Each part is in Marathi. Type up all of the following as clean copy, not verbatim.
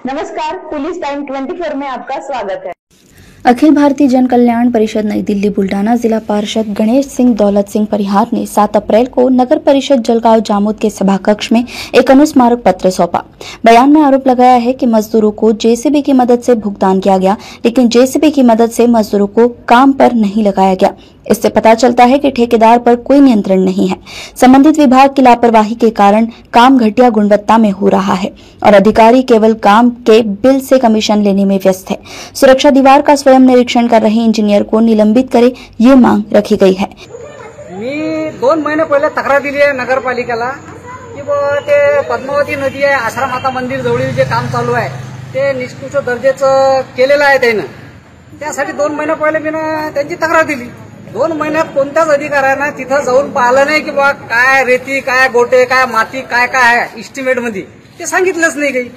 नमस्कार, पुलिस टाइम 24 में आपका स्वागत है। अखिल भारतीय जन कल्याण परिषद नई दिल्ली बुल्ढाना जिला पार्षद गणेश सिंह दौलत सिंह परिहार ने 7 अप्रैल को नगर परिषद जलगांव जामोद के सभा कक्ष में एक अनुस्मारक पत्र सौंपा। बयान में आरोप लगाया है कि मजदूरों को जेसीबी की मदद से भुगतान किया गया, लेकिन जेसीबी की मदद से मजदूरों को काम पर नहीं लगाया गया। इससे पता चलता है कि ठेकेदार पर कोई नियंत्रण नहीं है। संबंधित विभाग की लापरवाही के कारण काम घटिया गुणवत्ता में हो रहा है और अधिकारी केवल काम के बिल से कमीशन लेने में व्यस्त है। सुरक्षा दीवार का स्वयं निरीक्षण कर रहे इंजीनियर को निलंबित करे, ये मांग रखी गई है। मी 2 महिने पहिले तक्रार दिली आहे नगरपालिकेला की ते पद्मावती नदी आहे, आश्रमाता मंदिर जवळील जे काम चालू आहे ते निष्कृष्ट दर्जाचं केलेलं आहे त्यानं। त्यासाठी 2 महिने पहिले मी त्यांची तक्रार दिली। 2 महिन्यात कोणत्याच अधिकाऱ्यानं तिथं जाऊन पाहिलं नाही की बा काय रेती, काय गोटे, काय माती, काय काय आहे एस्टिमेट मध्ये, ते सांगितलंच नाही काही।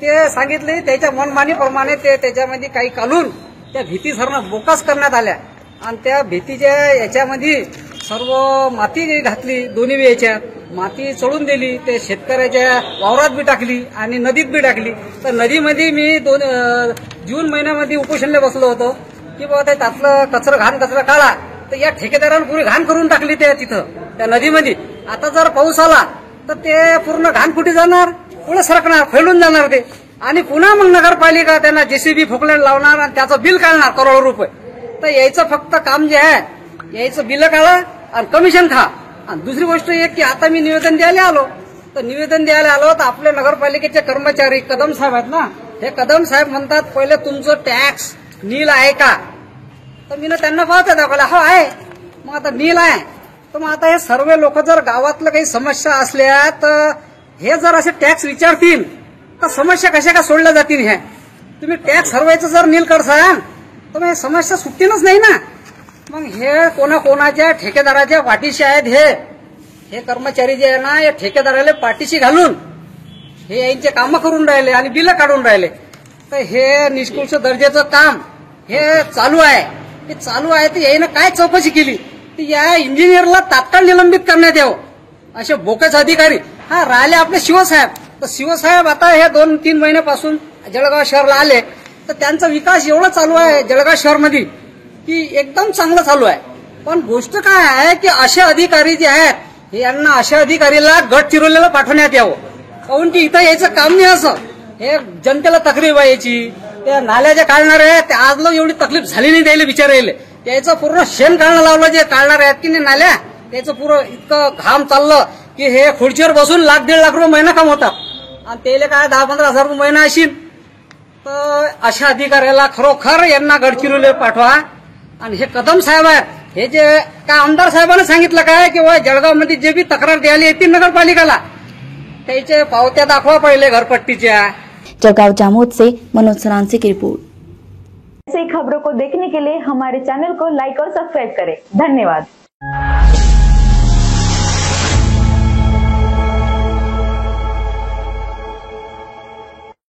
ते सांगितले त्याच्या मनमानीप्रमाणे ते त्याच्यामध्ये काही काढून त्या भीतीसरनं बोकास करण्यात आल्या आणि त्या भीतीच्या याच्यामध्ये सर्व माती घातली, दोन्ही याच्यात माती चढून दिली, ते शेतकऱ्याच्या वावरात बी टाकली आणि नदीत बी टाकली। तर नदीमध्ये मी जून महिन्यामध्ये उपोषणला बसलो होतो की बाबा त्यातलं घाण कचरा काढा, तर या ठेकेदारानं पुरी घाण करून टाकली ते तिथं त्या नदीमध्ये। आता जर पाऊस आला तर ते पूर्ण घाण कुठे जाणार, पुढे सरकणार, फैलून जाणार ते आणि पुन्हा मग नगरपालिका त्यांना जेसीबी फोकलेट लावणार आणि त्याचं बिल काढणार करोड रुपये। तर यायचं फक्त काम जे आहे यायचं बिल काढा आणि कमिशन खा। आणि दुसरी गोष्ट एक की आता मी निवेदन द्यायला आलो, तर आपल्या नगरपालिकेचे कर्मचारी कदम साहेब आहेत ना, हे कदम साहेब म्हणतात पहिले तुमचं टॅक्स नील आहे का? तर मी त्यांना पाहतो दाखवला, हो आहे। मग आता नील आहे, तर मग आता हे सर्व लोक जर गावातलं काही समस्या असल्या तर हे जर असे टॅक्स विचारतील तर समस्या कशा का सोडल्या जातील? हे तुम्ही टॅक्स सर्वांचं जर नील करसाल तर मग समस्या सुटतीलच नाही ना। मग हे कोणाच्या ठेकेदाराच्या पाठीशी आहेत हे कर्मचारी जे आहे ना, या ठेकेदाराला पाठीशी घालून हे यांचे कामं करून राहिले आणि बिल काढून राहिले। तर हे निष्कृष्ट दर्जाचं काम हे चालू आहे, तर यानं काय चौकशी केली तर या इंजिनियरला तात्काळ निलंबित करण्यात यावं असे बोकेच अधिकारी। हा राहिले आपले शिवसाहेब, तर शिवसाहेब आता हे 2-3 महिन्यापासून जळगाव शहरला आले, तर त्यांचा विकास एवढा चालू आहे जळगाव शहरमध्ये की एकदम चांगलं चालू आहे। पण गोष्ट काय आहे की असे अधिकारी जे आहेत यांना अशा अधिकारीला गडचिरोलीला पाठवण्यात यावं, काऊन की इथं यायचं काम नाही असं। हे जनतेला तकलीफ आहे याची, त्या नाल्याच्या काढणारे आहेत, आज लोक एवढी तकलीफ झाली नाही द्यायला बिचारायले, त्याचं पूर्ण शेण काढणं लावलं जे काढणार आहेत की नाही नाल्या, त्याचं पूर्ण इतकं घाम चाललं की हे खुर्चीवर बसून 1-1.5 लाख रुपये महिना कमवतात आणि त्याला काय 10-15 हजार रुपये महिना असेल। तर अशा अधिकाऱ्याला खरोखर यांना गडचिरोलीला पाठवा। आणि हे कदम साहेब आहेत, हे जे काय आमदार साहेबांनी सांगितलं काय की जळगावमध्ये जे बी तक्रार द्यायला येतील नगरपालिकेला त्याचे पावत्या दाखवा पहिले घरपट्टीच्या। जलगांव जामोद से मनोज सरांसी की रिपोर्ट। ऐसी खबरों को देखने के लिए हमारे चैनल को लाइक और सब्सक्राइब करें। धन्यवाद।